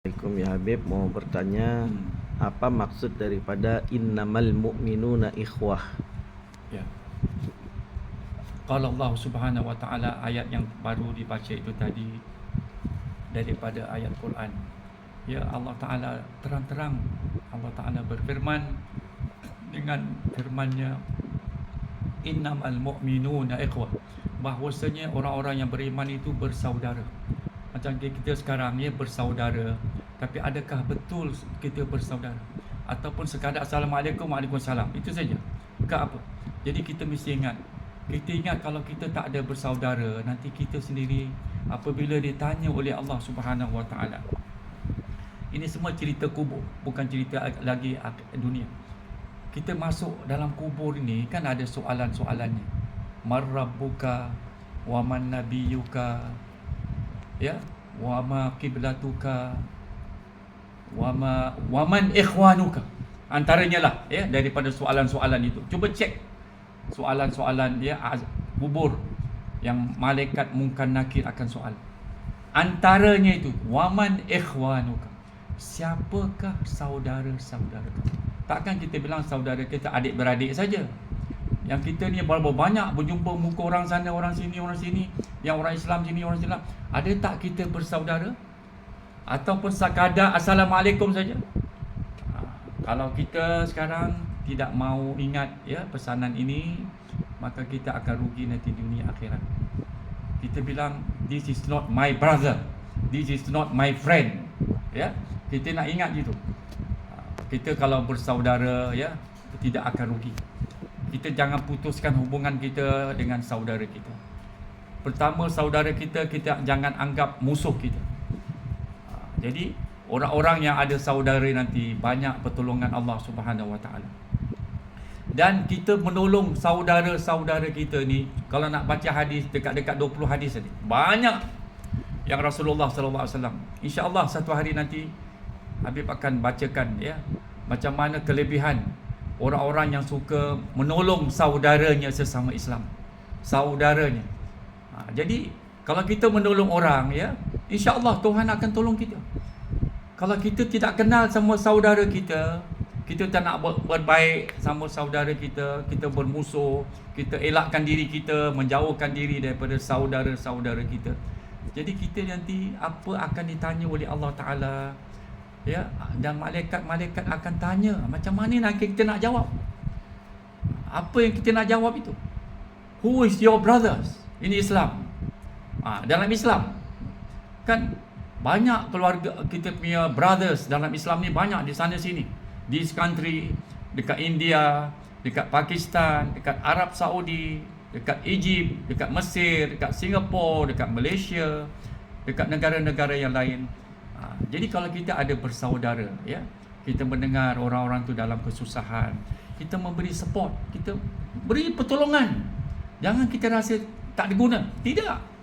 Assalamualaikum ya Habib, mau bertanya apa maksud daripada innamal mu'minuna ikhwah? Ya. Qala Allah Subhanahu wa taala, ayat yang baru dibaca itu tadi daripada ayat Quran. Ya, Allah Taala terang-terang Allah Taala berfirman dengan firman-Nya, innamal mu'minuna ikhwah, bahwasanya orang-orang yang beriman itu bersaudara. Macam kita sekarang ya bersaudara, tapi adakah betul kita bersaudara? Ataupun sekadar assalamualaikum, waalaikumsalam, itu saja ke apa? Jadi kita mesti ingat, kita ingat kalau kita tak ada bersaudara, nanti kita sendiri apabila ditanya oleh Allah Subhanahu wa taala, ini semua cerita kubur, bukan cerita lagi dunia. Kita masuk dalam kubur ini kan ada soalan-soalannya. Man rabbuka wa man nabiyuka, ya, wa ma qiblatuka wa man ikhwanuka. Antaranya lah ya daripada soalan-soalan itu. Cuba cek soalan-soalan dia kubur yang malaikat Munkar Nakir akan soal. Antaranya itu wa man ikhwanuka. Siapakah saudara-saudara kamu? Takkan kita bilang saudara kita adik-beradik saja. Yang kita ni berapa banyak berjumpa muka orang sana, orang sini, yang orang Islam sini, orang Islam. Ada tak kita bersaudara? Ataupun sekadar assalamualaikum saja? Kalau kita sekarang tidak mau ingat ya pesanan ini, maka kita akan rugi nanti dunia akhirat. Kita bilang this is not my brother, this is not my friend. Ya, kita nak ingat gitu. Kita kalau bersaudara ya tidak akan rugi. Kita jangan putuskan hubungan kita dengan saudara kita. Pertama, saudara kita jangan anggap musuh kita. Jadi orang-orang yang ada saudara nanti banyak pertolongan Allah Subhanahu wa taala. Dan kita menolong saudara-saudara kita ni, kalau nak baca hadis dekat-dekat 20 hadis tadi. Banyak yang Rasulullah sallallahu alaihi wasallam. Insya-Allah satu hari nanti Habib akan bacakan ya macam mana kelebihan orang-orang yang suka menolong saudaranya sesama Islam. Saudaranya. Jadi kalau kita menolong orang ya, insya-Allah Tuhan akan tolong kita. Kalau kita tidak kenal sama saudara kita, kita tak nak berbaik sama saudara kita, kita bermusuh, kita elakkan diri kita, menjauhkan diri daripada saudara-saudara kita. Jadi kita nanti apa akan ditanya oleh Allah Ta'ala ya, dan malaikat-malaikat akan tanya macam mana nak kita nak jawab. Apa yang kita nak jawab itu? Who is your brothers in Islam? Dalam Islam kan banyak keluarga kita punya brothers dalam Islam ni, banyak di sana sini, di country, dekat India, dekat Pakistan, dekat Arab Saudi, dekat Egypt, dekat Mesir, dekat Singapura, dekat Malaysia, dekat negara-negara yang lain. Jadi kalau kita ada bersaudara ya, kita mendengar orang-orang tu dalam kesusahan, kita memberi support, kita beri pertolongan. Jangan kita rasa tak diguna. Tidak.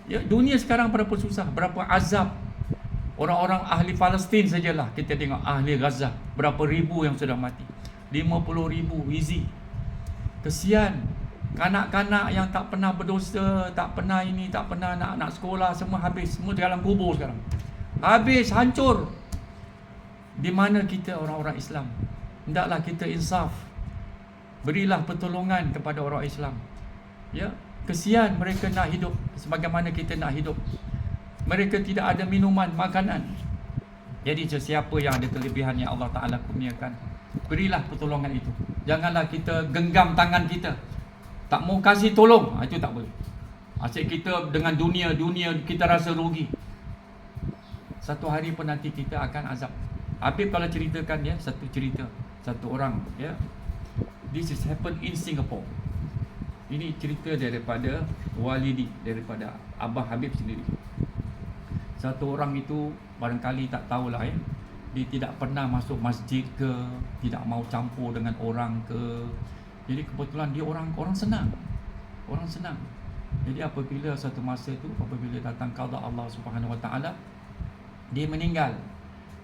Ya, dunia sekarang berapa susah, berapa azab. Orang-orang ahli Palestin sajalah, kita tengok ahli Gaza, berapa ribu yang sudah mati. 50,000 easy. Kesian kanak-kanak yang tak pernah berdosa, tak pernah ini, tak pernah nak sekolah, semua habis, semua dalam kubur sekarang. Habis, hancur. Di mana kita orang-orang Islam? Hendaklah kita insaf. Berilah pertolongan kepada orang Islam. Ya, kesian mereka nak hidup sebagaimana kita nak hidup. Mereka tidak ada minuman, makanan. Jadi sesiapa yang ada kelebihan yang Allah Ta'ala kurniakan, berilah pertolongan itu. Janganlah kita genggam tangan kita, tak mau kasih tolong. Itu tak boleh. Asyik kita dengan dunia kita rasa rugi. Satu hari pun nanti kita akan azab. Habib kalau ceritakan ya, satu cerita, satu orang ya, this is happen in Singapore. Ini cerita daripada walidi, daripada Abah Habib sendiri. Satu orang itu barangkali tak tahulah ya, dia tidak pernah masuk masjid ke, tidak mau campur dengan orang ke. Jadi kebetulan dia orang senang. Orang senang. Jadi apabila satu masa itu, apabila datang qada Allah Subhanahu wa taala, dia meninggal.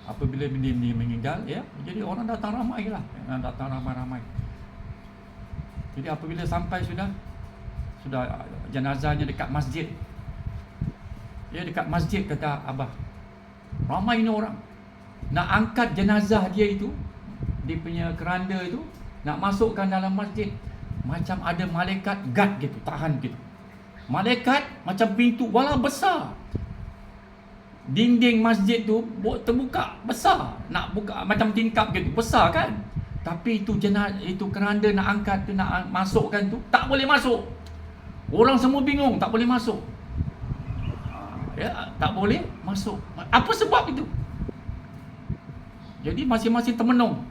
Apabila dia meninggal ya, jadi orang datang ramailah, datang ramai-ramai. Jadi apabila sampai sudah jenazahnya dekat masjid. Ya, dekat masjid kata Abah, Ramai ni orang nak angkat jenazah dia itu, dia punya keranda itu, nak masukkan dalam masjid, macam ada malaikat guard gitu, tahan gitu. Malaikat macam pintu, walau besar. Dinding masjid tu terbuka besar, nak buka macam tingkap gitu, besar kan. Tapi itu jenazah, itu keranda nak angkat tu, nak masukkan tu, tak boleh masuk. Orang semua bingung, tak boleh masuk. Ya, tak boleh masuk. Apa sebab itu? Jadi masing-masing termenung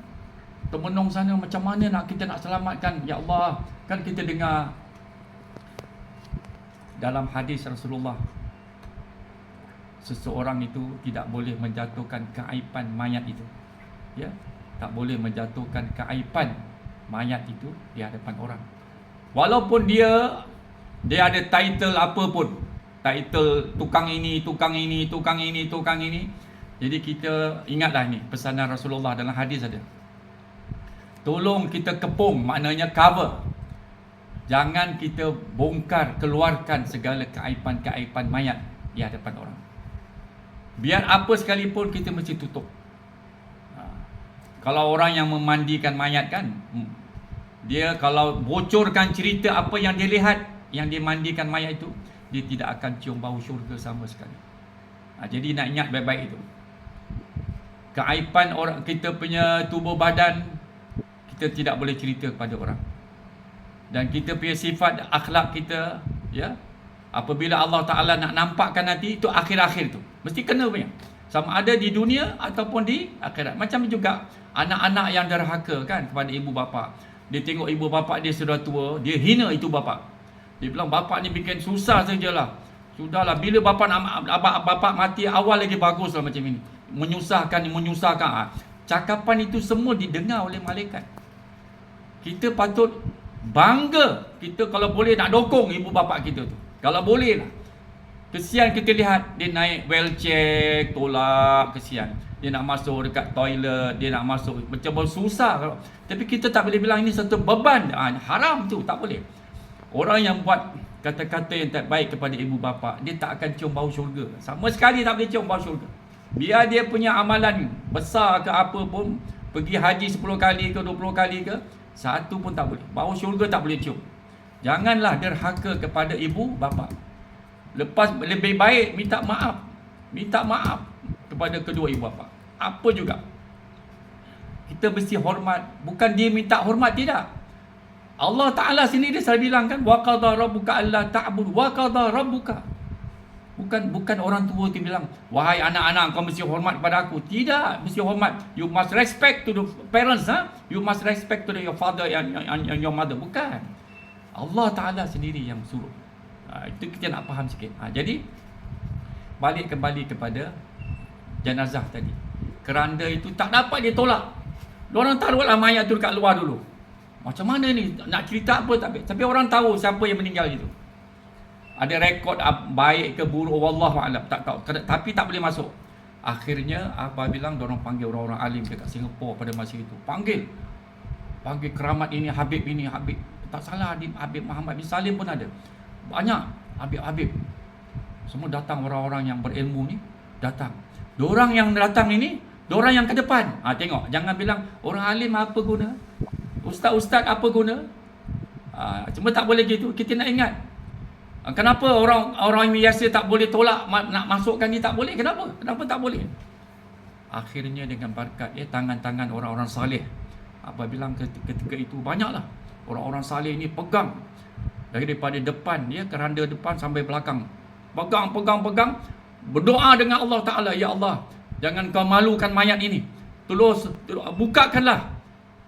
sana, macam mana kita nak selamatkan. Ya Allah, kan kita dengar dalam hadis Rasulullah, seseorang itu tidak boleh menjatuhkan keaiban mayat itu. Ya, tak boleh menjatuhkan keaiban mayat itu di hadapan orang. Walaupun dia ada title apa pun, title tukang ini, tukang ini, tukang ini, tukang ini. Jadi kita ingatlah ni pesanan Rasulullah dalam hadis ada. Tolong kita kepung, maknanya cover. Jangan kita bongkar, keluarkan segala keaiban-keaiban mayat di hadapan orang. Biar apa sekalipun kita mesti tutup. Kalau orang yang memandikan mayat kan, dia kalau bocorkan cerita apa yang dia lihat, yang dia mandikan mayat itu, dia tidak akan cium bau syurga sama sekali. Jadi nak ingat baik-baik itu. Keaiban orang kita punya tubuh badan, kita tidak boleh cerita kepada orang. Dan kita punya sifat akhlak kita, ya, apabila Allah Ta'ala nak nampakkan nanti, itu akhir-akhir tu mesti kena punya, sama ada di dunia ataupun di akhirat. Macam juga anak-anak yang derhaka kan kepada ibu bapa. Dia tengok ibu bapa dia sudah tua, dia hina itu bapa. Dia bilang bapa ni bikin susah sajalah. Sudahlah, bila bapa mati awal lagi baguslah macam ini. Menyusahkan. Cakapan itu semua didengar oleh malaikat. Kita patut bangga. Kita kalau boleh nak dokong ibu bapa kita tu. Kalau boleh lah. Kesian kita lihat dia naik wheelchair, tolak, kesian. Dia nak masuk dekat toilet, dia nak masuk, macam susah. Tapi kita tak boleh bilang ini satu beban. Haram tu, tak boleh. Orang yang buat kata-kata yang tak baik kepada ibu bapa, dia tak akan cium bau syurga. Sama sekali tak boleh cium bau syurga. Biar dia punya amalan besar ke apa pun, pergi haji 10 kali ke 20 kali ke, satu pun tak boleh. Bau syurga tak boleh cium. Janganlah derhaka kepada ibu bapa. Lepas lebih baik minta maaf. Minta maaf kepada kedua ibu bapa. Apa juga. Kita mesti hormat. Bukan dia minta hormat, tidak. Allah Ta'ala sendiri selalu bilang kan, wa qadha rabbuka alla ta'budu wa qadha rabbuka. Bukan orang tua tu bilang, wahai anak-anak kau mesti hormat kepada aku. Tidak, mesti hormat. You must respect to the parents, You must respect to your father and your mother. Bukan. Allah Ta'ala sendiri yang suruh. Itu kita nak faham sikit. Jadi balik kembali kepada jenazah tadi. Keranda itu tak dapat dia tolak. Diorang taruhlah mayat tu dekat luar dulu. Macam mana ni? Nak cerita apa tak baik. Tapi orang tahu siapa yang meninggal itu. Ada rekod baik ke buruk, wallahu a'lam, tak tahu. Tapi tak boleh masuk. Akhirnya Abah bilang diorang panggil orang-orang alim dekat Singapura pada masa itu. Panggil keramat ini, Habib ini, Habib. Tak salah, Habib Muhammad bin Salim pun ada. Banyak Habib-Habib. Semua datang, orang-orang yang berilmu ni datang. Diorang yang datang ini, diorang yang ke depan. Tengok, jangan bilang orang alim apa guna, ustaz-ustaz apa guna. Cuma tak boleh gitu. Kita nak ingat, kenapa orang biasa tak boleh tolak nak masukkan ni, tak boleh? Kenapa tak boleh? Akhirnya dengan berkat tangan-tangan orang-orang saleh, Abah bilang ketika itu banyaklah orang-orang saleh ni pegang daripada depan, keranda depan sampai belakang, pegang, berdoa dengan Allah Ta'ala, ya Allah, jangan kau malukan mayat ini, tolong bukakanlah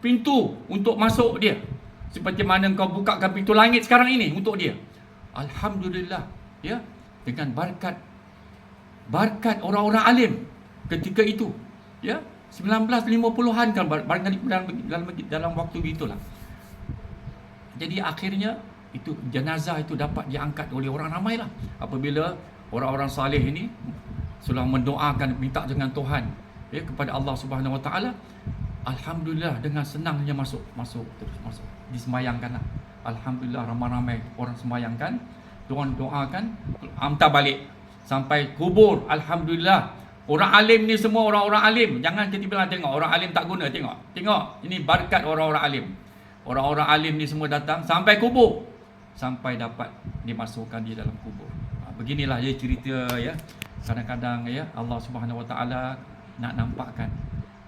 pintu untuk masuk dia, seperti mana kau bukakan pintu langit sekarang ini untuk dia. Alhamdulillah, dengan berkat orang-orang alim ketika itu, 1950-an kan, barangkali dalam waktu itulah. Jadi akhirnya itu jenazah itu dapat diangkat oleh orang ramai lah. Apabila orang-orang saleh ini sudah mendoakan, minta dengan Tuhan kepada Allah Subhanahu Wa Taala, alhamdulillah dengan senangnya masuk, disemayangkanlah. Alhamdulillah, ramai-ramai orang semayangkan, diorang doakan, hantar balik sampai kubur. Alhamdulillah, Orang alim ni semua orang-orang alim. Jangan kita bilang tengok orang alim tak guna. Tengok. Ini berkat orang-orang alim. Orang-orang alim ni semua datang sampai kubur. Sampai dapat dimasukkan di dalam kubur. Beginilah ya cerita ya. Kadang-kadang ya Allah Subhanahu Wa Taala nak nampakkan.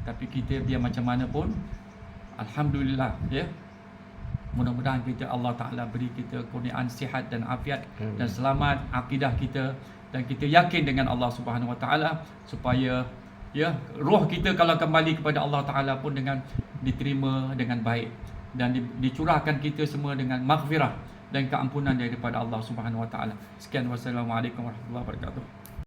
Tapi kita biar macam mana pun, alhamdulillah ya. Mudah-mudahan kita Allah Taala beri kita kurniaan sihat dan afiat dan selamat akidah kita, dan kita yakin dengan Allah Subhanahu Wa Taala supaya ya roh kita kalau kembali kepada Allah Taala pun dengan diterima dengan baik dan dicurahkan kita semua dengan maghfirah dan keampunan daripada Allah Subhanahu Wa Taala. Sekian, wassalamualaikum warahmatullahi wabarakatuh.